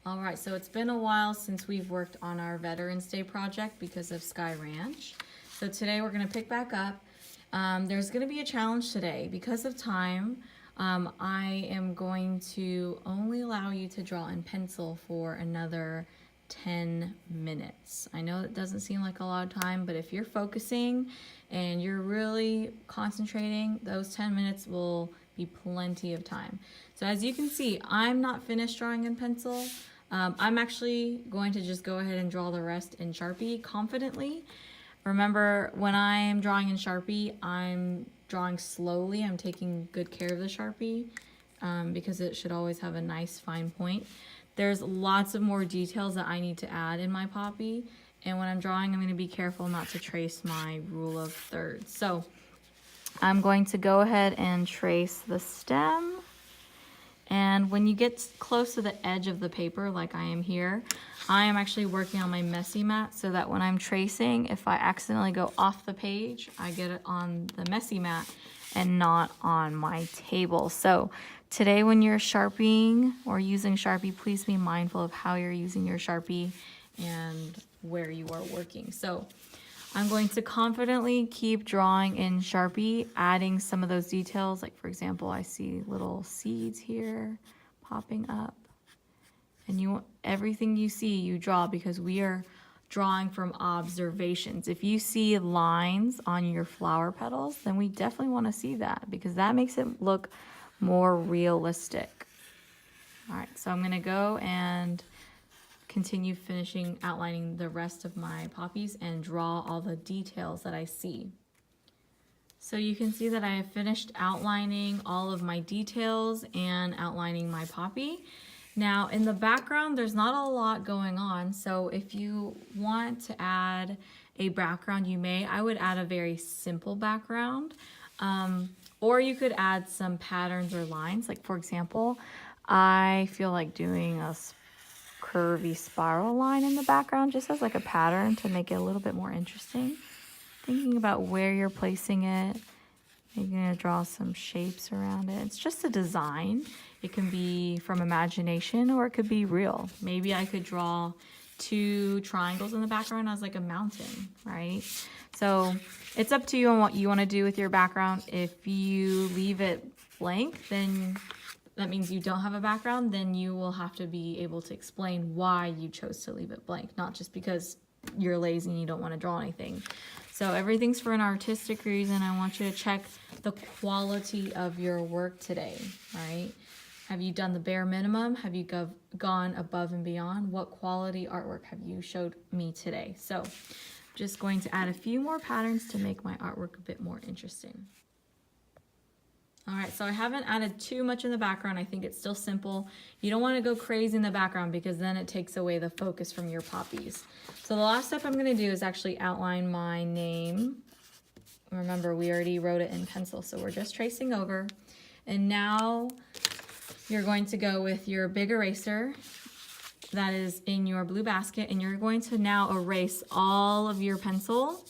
All right, so it's been a while since we've worked on our Veterans Day project because of Sky Ranch. So today we're gonna pick back up. There's gonna be a challenge today. Because of time, I am going to only allow you to draw in pencil for another 10 minutes. I know it doesn't seem like a lot of time, but if you're focusing and you're really concentrating, those 10 minutes will be plenty of time. So as you can see, I'm not finished drawing in pencil. I'm actually going to just go ahead and draw the rest in Sharpie confidently. Remember, when I am drawing in Sharpie, I'm drawing slowly. I'm taking good care of the Sharpie because it should always have a nice fine point. There's lots of more details that I need to add in my poppy, and when I'm drawing, I'm going to be careful not to trace my rule of thirds. So I'm going to go ahead and trace the stem. And when you get close to the edge of the paper, like I am here, I am actually working on my messy mat so that when I'm tracing, if I accidentally go off the page, I get it on the messy mat and not on my table. So today when you're sharpieing or using Sharpie, please be mindful of how you're using your Sharpie and where you are working. So I'm going to confidently keep drawing in Sharpie, adding some of those details. Like for example, I see little seeds here popping up. And everything you see, you draw because we are drawing from observations. If you see lines on your flower petals, then we definitely want to see that because that makes it look more realistic. All right, so I'm going to go and continue outlining the rest of my poppies and draw all the details that I see. So you can see that I have finished outlining all of my details and outlining my poppy. Now in the background, there's not a lot going on. So if you want to add a background, I would add a very simple background. Or you could add some patterns or lines. Like for example, I feel like doing a curvy spiral line in the background just as like a pattern to make it a little bit more interesting. Thinking about where you're placing it. You're going to draw some shapes around it. It's just a design. It can be from imagination or it could be real. Maybe I could draw 2 triangles in the background as like a mountain, right? So it's up to you on what you want to do with your background. If you leave it blank, then that means you don't have a background, then you will have to be able to explain why you chose to leave it blank, not just because you're lazy and you don't want to draw anything. So everything's for an artistic reason. I want you to check the quality of your work today, right? Have you done the bare minimum? Have you gone above and beyond? What quality artwork have you showed me today? So I'm just going to add a few more patterns to make my artwork a bit more interesting. All right, so I haven't added too much in the background. I think it's still simple. You don't want to go crazy in the background because then it takes away the focus from your poppies. So the last step I'm going to do is actually outline my name. Remember, we already wrote it in pencil, so we're just tracing over. And now you're going to go with your big eraser that is in your blue basket, and you're going to now erase all of your pencil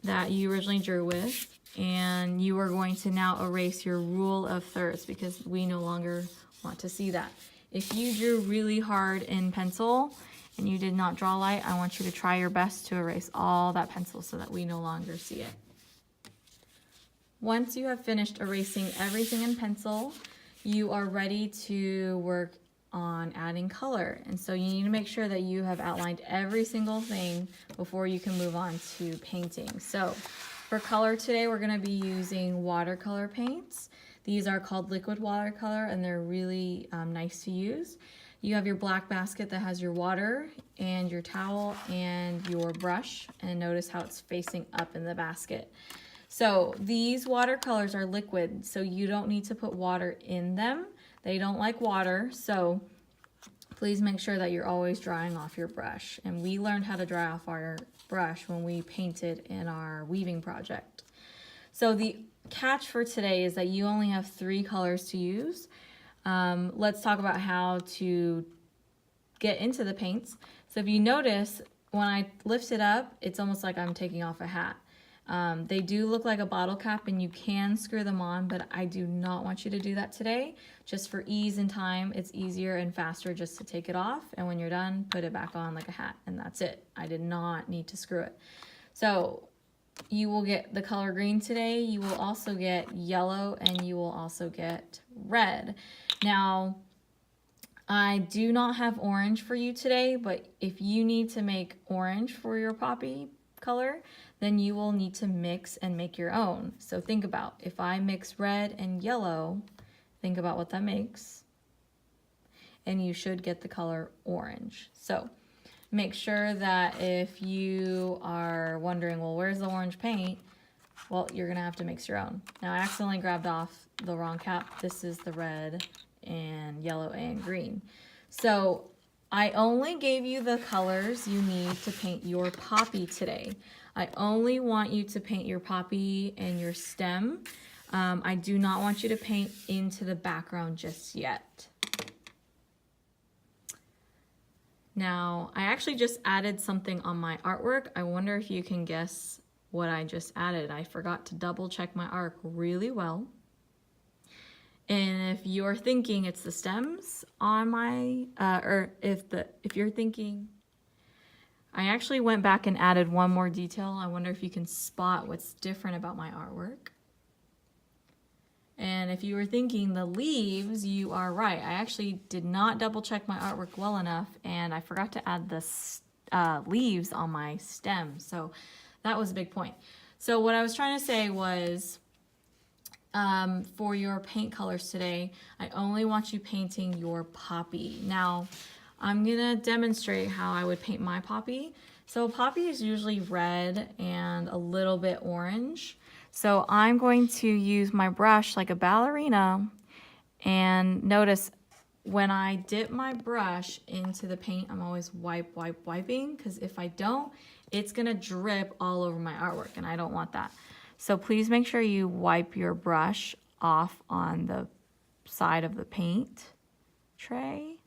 that you originally drew with. And you are going to now erase your rule of thirds because we no longer want to see that. If you drew really hard in pencil and you did not draw light, I want you to try your best to erase all that pencil so that we no longer see it. Once you have finished erasing everything in pencil, you are ready to work on adding color. And so you need to make sure that you have outlined every single thing before you can move on to painting. So for color today, we're going to be using watercolor paints. These are called liquid watercolor and they're really nice to use. You have your black basket that has your water and your towel and your brush, and notice how it's facing up in the basket. So these watercolors are liquid, so you don't need to put water in them. They don't like water, so please make sure that you're always drying off your brush. And we learned how to dry off our brush when we painted in our weaving project. So the catch for today is that you only have 3 colors to use. Let's talk about how to get into the paints. So if you notice, when I lift it up, it's almost like I'm taking off a hat. They do look like a bottle cap and you can screw them on, but I do not want you to do that today. Just for ease and time, it's easier and faster just to take it off, and when you're done, put it back on like a hat, and that's it. I did not need to screw it. So you will get the color green today, you will also get yellow, and you will also get red. Now, I do not have orange for you today, but if you need to make orange for your poppy color, then you will need to mix and make your own. So think about, if I mix red and yellow, think about what that makes, and you should get the color orange. So make sure that if you are wondering, well, where's the orange paint? Well, you're gonna have to mix your own. Now, I accidentally grabbed off the wrong cap. This is the red and yellow and green. So I only gave you the colors you need to paint your poppy today. I only want you to paint your poppy and your stem. I do not want you to paint into the background just yet. Now, I actually just added something on my artwork. I wonder if you can guess what I just added. I forgot to double check my arc really well. And if you're thinking it's the stems on my, or if you're thinking, I actually went back and added one more detail. I wonder if you can spot what's different about my artwork. And if you were thinking the leaves, you are right. I actually did not double check my artwork well enough, and I forgot to add the leaves on my stem. So that was a big point. So what I was trying to say was, for your paint colors today, I only want you painting your poppy. Now, I'm gonna demonstrate how I would paint my poppy. So poppy is usually red and a little bit orange. So I'm going to use my brush like a ballerina, and notice when I dip my brush into the paint, I'm always wiping, because if I don't, it's gonna drip all over my artwork, and I don't want that. So please make sure you wipe your brush off on the side of the paint tray.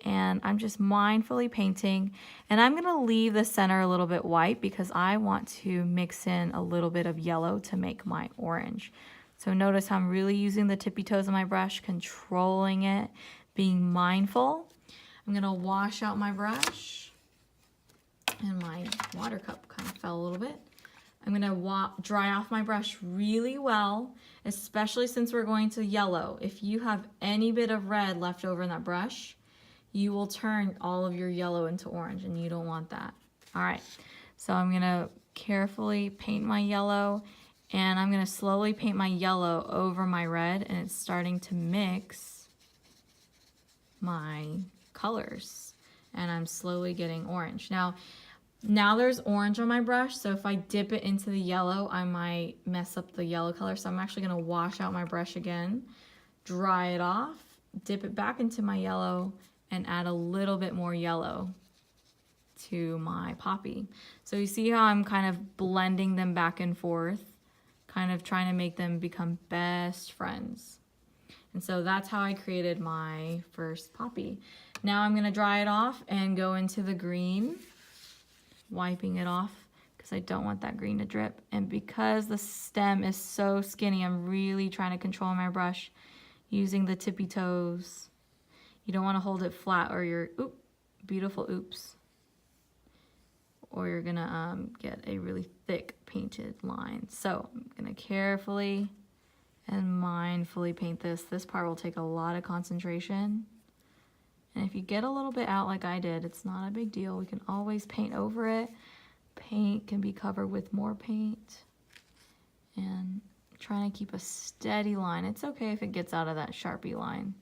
And I'm just mindfully painting, and I'm gonna leave the center a little bit white because I want to mix in a little bit of yellow to make my orange. So notice how I'm really using the tippy toes of my brush, controlling it, being mindful. I'm gonna wash out my brush, and my water cup kind of fell a little bit. I'm gonna dry off my brush really well, especially since we're going to yellow. If you have any bit of red left over in that brush, you will turn all of your yellow into orange, and you don't want that. All right, so I'm gonna carefully paint my yellow, and I'm gonna slowly paint my yellow over my red, and it's starting to mix my colors, and I'm slowly getting orange. Now there's orange on my brush, so if I dip it into the yellow, I might mess up the yellow color. So I'm actually gonna wash out my brush again, dry it off, dip it back into my yellow, and add a little bit more yellow to my poppy. So you see how I'm kind of blending them back and forth, kind of trying to make them become best friends. And so that's how I created my first poppy. Now I'm gonna dry it off and go into the green, wiping it off because I don't want that green to drip. And because the stem is so skinny, I'm really trying to control my brush using the tippy toes. You don't want to hold it flat, or you're, beautiful oops. Or you're gonna get a really thick painted line. So I'm gonna carefully and mindfully paint this. This part will take a lot of concentration. And if you get a little bit out like I did, it's not a big deal. We can always paint over it. Paint can be covered with more paint. And trying to keep a steady line. It's okay if it gets out of that Sharpie line.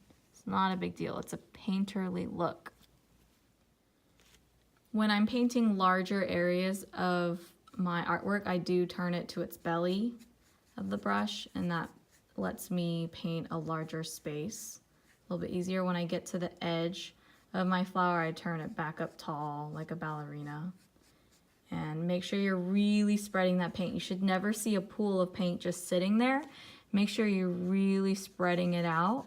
Not a big deal. It's a painterly look. When I'm painting larger areas of my artwork, I do turn it to its belly of the brush, and that lets me paint a larger space a little bit easier. When I get to the edge of my flower, I turn it back up tall like a ballerina. And make sure you're really spreading that paint. You should never see a pool of paint just sitting there. Make sure you're really spreading it out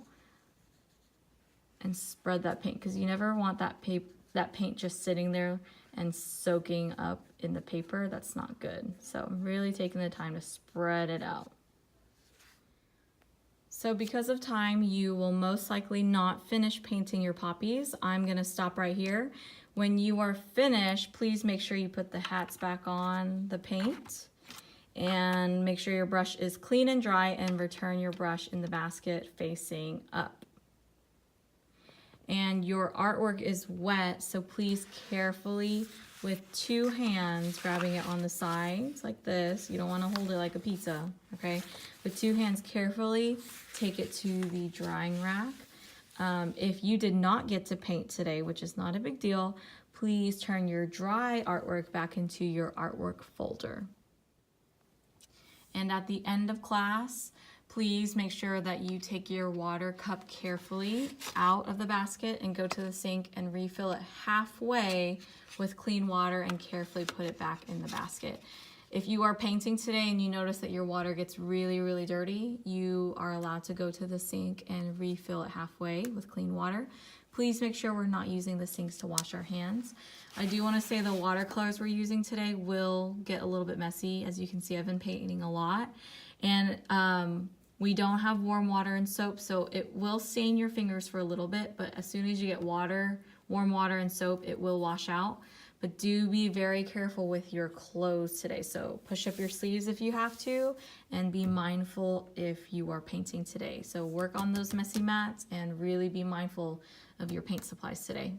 and spread that paint, because you never want that that paint just sitting there and soaking up in the paper. That's not good. So I'm really taking the time to spread it out. So because of time, you will most likely not finish painting your poppies. I'm gonna stop right here. When you are finished, please make sure you put the hats back on the paint and make sure your brush is clean and dry, and return your brush in the basket facing up. And your artwork is wet, so please carefully, with 2 hands, grabbing it on the sides like this. You don't want to hold it like a pizza, okay? With 2 hands, carefully take it to the drying rack. If you did not get to paint today, which is not a big deal, please turn your dry artwork back into your artwork folder. And at the end of class, please make sure that you take your water cup carefully out of the basket and go to the sink and refill it halfway with clean water and carefully put it back in the basket. If you are painting today and you notice that your water gets really, really dirty, you are allowed to go to the sink and refill it halfway with clean water. Please make sure we're not using the sinks to wash our hands. I do want to say the watercolors we're using today will get a little bit messy. As you can see, I've been painting a lot. And we don't have warm water and soap, so it will stain your fingers for a little bit, but as soon as you get water, warm water and soap, it will wash out. But do be very careful with your clothes today. So push up your sleeves if you have to, and be mindful if you are painting today. So work on those messy mats and really be mindful of your paint supplies today.